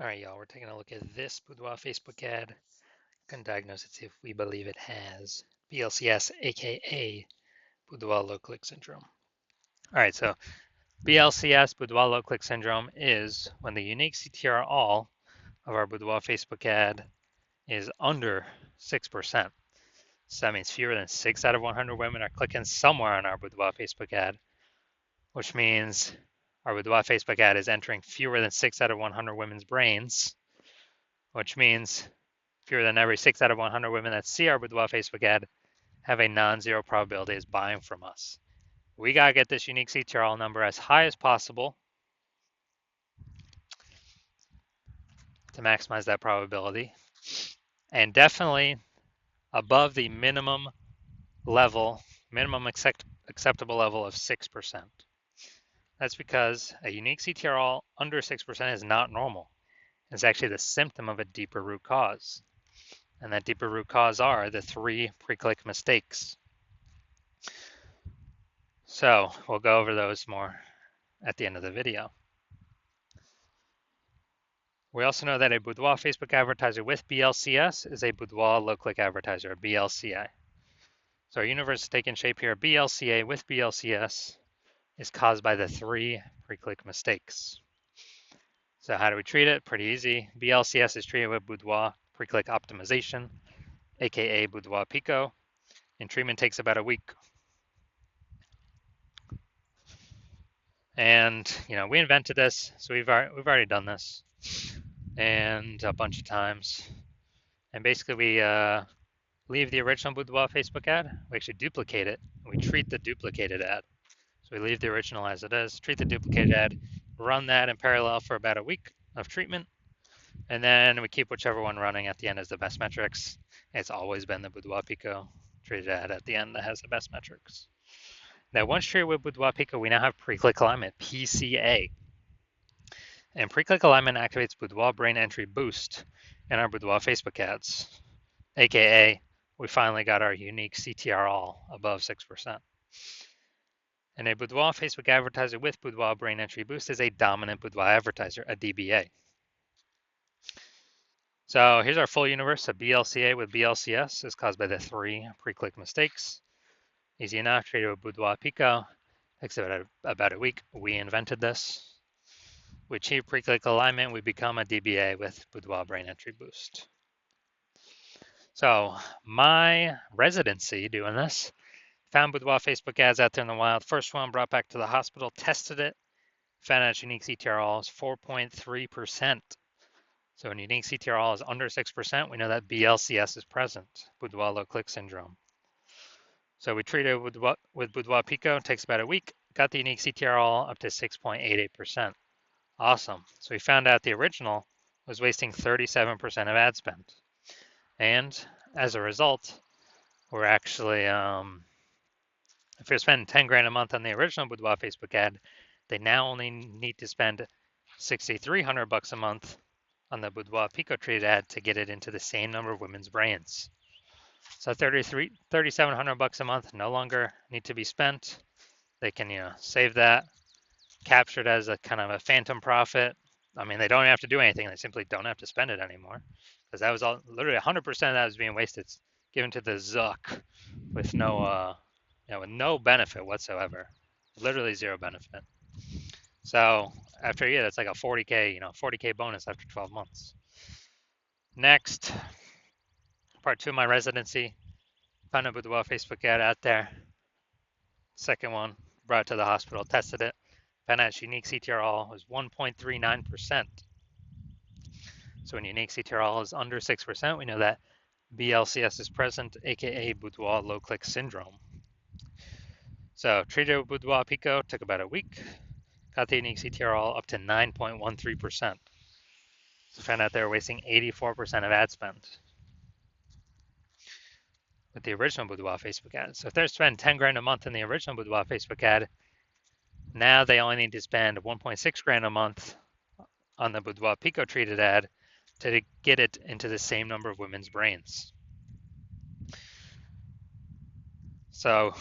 All right, y'all, we're taking a look at this Boudoir Facebook ad. Can diagnose it, see if we believe it has BLCS, aka Boudoir low click syndrome. All right, so BLCS, Boudoir low click syndrome, is when the unique CTR all of our Boudoir Facebook ad is under 6%. So that means fewer than 6 out of 100 women are clicking somewhere on our Boudoir Facebook ad, which means our Boudoir Facebook ad is entering fewer than 6 out of 100 women's brains, which means fewer than every 6 out of 100 women that see our Boudoir Facebook ad have a non-zero probability of buying from us. We got to get this unique CTRL number as high as possible to maximize that probability, and definitely above the minimum acceptable level of 6%. That's because a unique CTRL under 6% is not normal. It's actually the symptom of a deeper root cause. And that deeper root cause are the 3 pre-click mistakes. So we'll go over those more at the end of the video. We also know that a Boudoir Facebook advertiser with BLCS is a Boudoir low-click advertiser, a BLCA. So our universe is taking shape here. BLCA with BLCS is caused by the 3 pre-click mistakes. So how do we treat it? Pretty easy. BLCS is treated with Boudoir pre-click optimization, aka Boudoir Pico, and treatment takes about a week. And we invented this, so we've already done this, and a bunch of times. And basically, we leave the original Boudoir Facebook ad. We actually duplicate it. We treat the duplicated ad. So we leave the original as it is, treat the duplicated ad, run that in parallel for about a week of treatment, and then we keep whichever one running at the end as the best metrics. It's always been the Boudoir Pico treated ad at the end that has the best metrics. Now, once treated with Boudoir Pico, we now have pre-click alignment, PCA. And pre-click alignment activates Boudoir brain entry boost in our Boudoir Facebook ads, aka we finally got our unique CTR all above 6%. And a Boudoir Facebook advertiser with Boudoir brain entry boost is a dominant Boudoir advertiser, a DBA. So here's our full universe. A BLCA with BLCS is caused by the 3 pre-click mistakes. Easy enough, treated with Boudoir Pico. Takes about a week. We invented this. We achieve pre-click alignment. We become a DBA with Boudoir brain entry boost. So my residency doing this, found Boudoir Facebook ads out there in the wild. First one brought back to the hospital, tested it, found out its unique CTRL is 4.3%. So when unique CTRL is under 6%, we know that BLCS is present, Boudoir low click syndrome. So we treated it with Boudoir Pico, it takes about a week, got the unique CTRL up to 6.88%. Awesome. So we found out the original was wasting 37% of ad spend. And as a result, we're actually, if you're spending 10 grand a month on the original Boudoir Facebook ad, they now only need to spend 6,300 bucks a month on the Boudoir Pico treated ad to get it into the same number of women's brains. So 3,700 bucks a month no longer need to be spent. They can, save that, capture it as a kind of a phantom profit. I mean, they don't have to do anything. They simply don't have to spend it anymore, because that was all literally 100% of that was being wasted, given to the Zuck with no, with no benefit whatsoever, literally zero benefit. So after a year, that's like a 40K, 40K bonus after 12 months. Next, part 2 of my residency, found a Boudoir Facebook ad out there. Second one, brought it to the hospital, tested it, found out its unique CTRL was 1.39%. So when unique CTRL is under 6%, we know that BLCS is present, aka Boudoir low click syndrome. So treated with Boudoir Pico, took about a week, got the unique CTRL up to 9.13%. So found out they were wasting 84% of ad spend with the original Boudoir Facebook ad. So if they're spending 10 grand a month in the original Boudoir Facebook ad, now they only need to spend 1.6 grand a month on the Boudoir Pico treated ad to get it into the same number of women's brains. So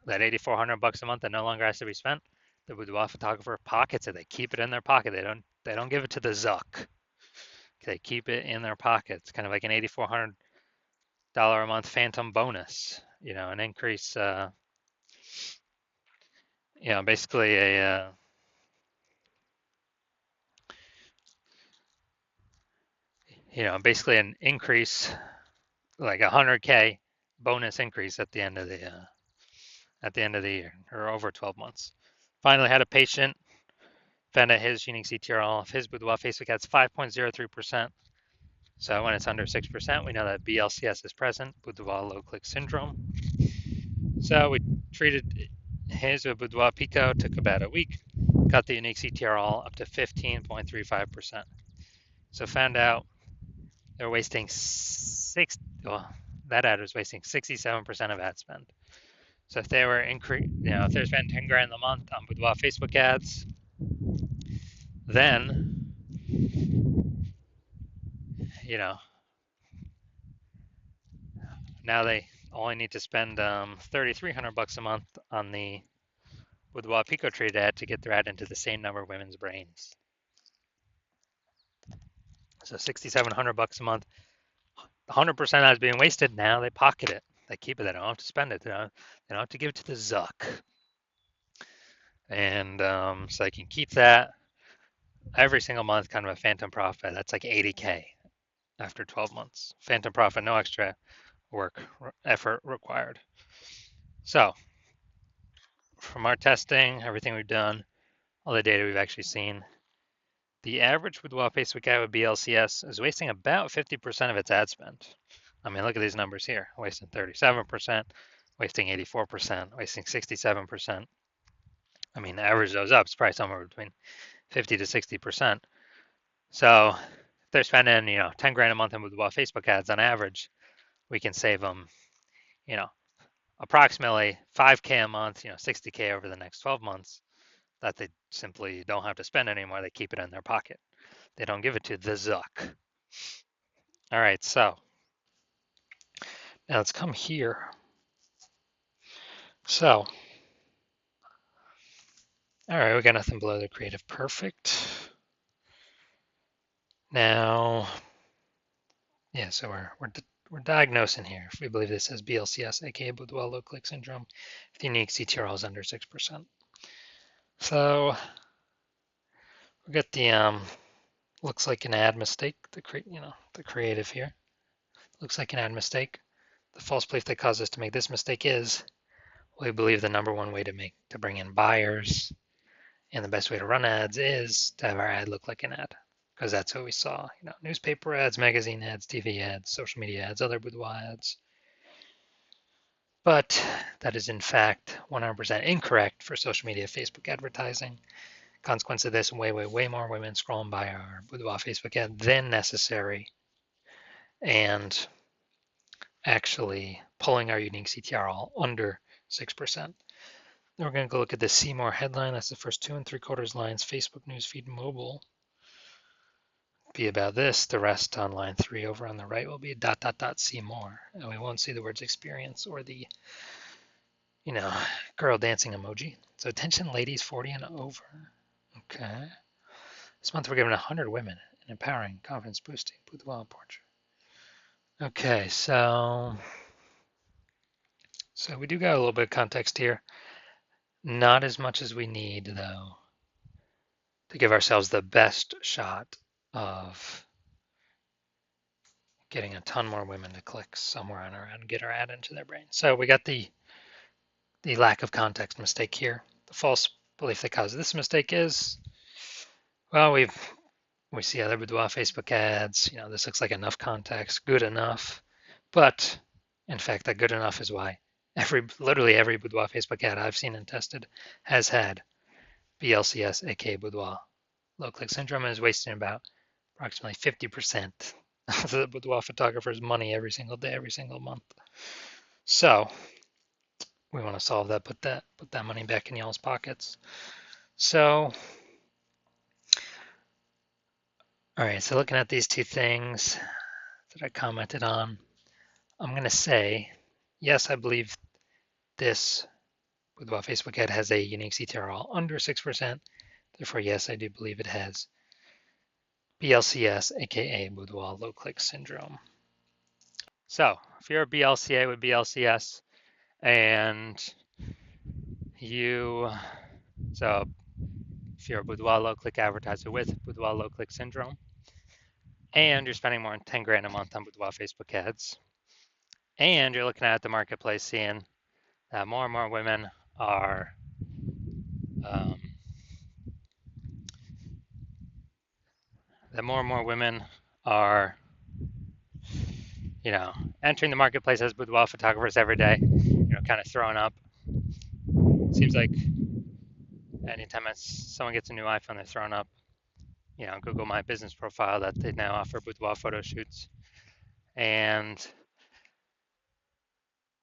that 8,400 bucks a month that no longer has to be spent, the Boudoir photographer pockets it. They keep it in their pocket. They don't give it to the Zuck. They keep it in their pockets, kind of like an $8,400 a month phantom bonus. An increase. Basically basically an increase, like 100K bonus increase at the end of the year, or over 12 months. Finally had a patient found out his unique CTRL of his Boudoir Facebook ads 5.03%. So when it's under 6%, we know that BLCS is present, Boudoir low click syndrome. So we treated his with Boudoir Pico, took about a week, got the unique CTRL up to 15.35%. So found out they're wasting that ad was wasting 67% of ad spend. So if they were if they're spending 10 grand a month on Boudoir Facebook ads, then now they only need to spend $3,300 a month on the Boudoir Pico Trade ad to get their ad into the same number of women's brains. So $6,700 a month, 100% ads being wasted. Now they pocket it, they keep it. They don't have to spend it. They don't have to give it to the Zuck, and so they can keep that every single month, kind of a phantom profit. That's like 80K after 12 months. Phantom profit, no extra effort required. So from our testing, everything we've done, all the data we've actually seen, the average Boudoir Facebook ad with BLCS is wasting about 50% of its ad spend. I mean, look at these numbers here: wasting 37%, wasting 84%, wasting 67%. I mean, average those up, it's probably somewhere between 50 to 60%. So if they're spending, 10 grand a month in Boudoir Facebook ads on average, we can save them, approximately 5K a month, 60K over the next 12 months that they simply don't have to spend anymore. They keep it in their pocket. They don't give it to the Zuck. All right, so now let's come here. So, all right, we got nothing below the creative perfect. Now, yeah, so we're diagnosing here if we believe this as BLCS, aka Boudoir low click syndrome, if the unique CTRL is under 6%. So we got the looks like an ad mistake. The creative here looks like an ad mistake. The false belief that caused us to make this mistake is we believe the number one way to bring in buyers and the best way to run ads is to have our ad look like an ad, because that's what we saw. Newspaper ads, magazine ads, TV ads, social media ads, other boudoir ads. But that is in fact 100% incorrect for social media Facebook advertising. Consequence of this, way more women scrolling by our Boudoir Facebook ad than necessary, and actually pulling our unique CTRL under 6%. Then we're going to go look at the See More headline. That's the first 2 3/4 lines. Facebook newsfeed mobile be about this. The rest on line 3 over on the right will be ... see more. And we won't see the words experience or the girl dancing emoji. So attention ladies 40 and over. Okay. This month we're giving 100 women an empowering, confidence boosting boudoir portrait. Okay, so we do got a little bit of context here. Not as much as we need, though, to give ourselves the best shot of getting a ton more women to click somewhere on our ad and get our ad into their brain. So we got the lack of context mistake here. The false belief that caused this mistake is, well, we see other boudoir Facebook ads. This looks like enough context, good enough. But in fact, that good enough is why literally every boudoir Facebook ad I've seen and tested has had BLCS, aka Boudoir low click syndrome, and is wasting about approximately 50% of the boudoir photographer's money every single day, every single month. So we want to solve that, put that money back in y'all's pockets. So, all right, so looking at these two things that I commented on, I'm going to say, yes, I believe this Boudoir Facebook ad has a unique CTRL under 6%. Therefore, yes, I do believe it has BLCS, aka Boudoir low click syndrome. So, if you're a BLCA with BLCS and you, so if you're a Boudoir low click advertiser with Boudoir low click syndrome and you're spending more than 10 grand a month on Boudoir Facebook ads and you're looking at the marketplace seeing that more and more women are um, that more and more women are, you know, entering the marketplace as boudoir photographers every day, kind of throwing up. Seems like anytime someone gets a new iPhone, they're throwing up, Google My Business profile that they now offer boudoir photo shoots. And,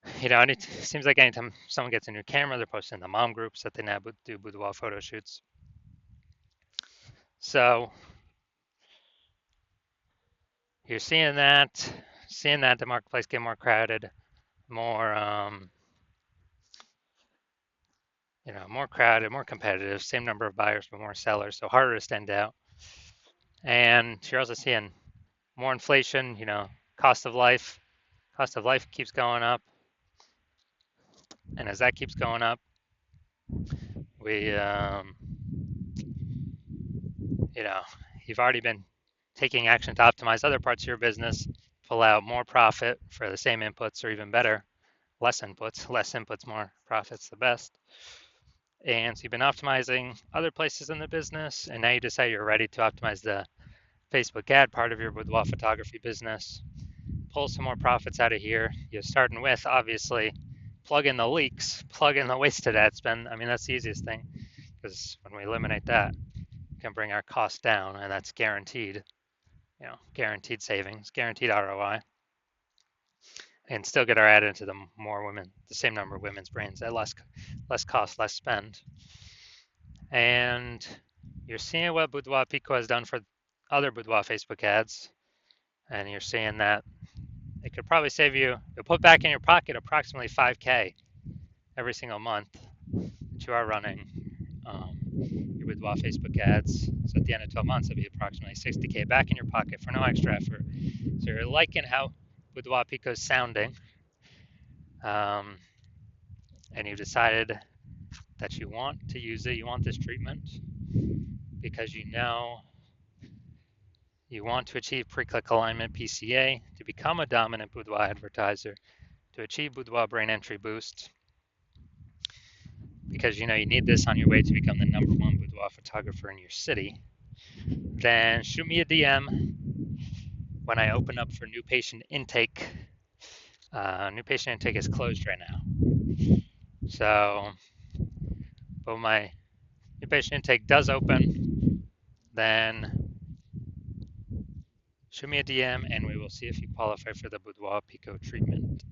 it seems like anytime someone gets a new camera, they're posting in the mom groups that they now do boudoir photo shoots. So you're seeing that the marketplace get more crowded, more more crowded, more competitive, same number of buyers but more sellers, so harder to stand out. And you're also seeing more inflation. Cost of life keeps going up, and as that keeps going up, we you've already been taking action to optimize other parts of your business, pull out more profit for the same inputs, or even better, less inputs, more profits, the best. And so you've been optimizing other places in the business, and now you decide you're ready to optimize the Facebook ad part of your boudoir photography business. Pull some more profits out of here. You're starting with, obviously, plug in the leaks, plug in the wasted ad spend. I mean, that's the easiest thing, because when we eliminate that, we can bring our costs down, and that's guaranteed, guaranteed savings, guaranteed ROI, and still get our ad into the same number of women's brains at less cost, less spend. And you're seeing what Boudoir Pico has done for other Boudoir Facebook ads, and you're seeing that it could probably save you'll put back in your pocket approximately 5K every single month that you are running your Boudoir Facebook ads. So at the end of 12 months, it'll be approximately 60K back in your pocket for no extra effort. So you're liking how Boudoir Pico is sounding, and you've decided that you want to use it, you want this treatment, because you want to achieve pre-click alignment PCA, to become a dominant boudoir advertiser, to achieve boudoir brain entry boost, because you need this on your way to become the #1 boudoir photographer in your city, then shoot me a DM when I open up for new patient intake. New patient intake is closed right now. So, but my new patient intake does open, then shoot me a DM and we will see if you qualify for the Boudoir Pico treatment.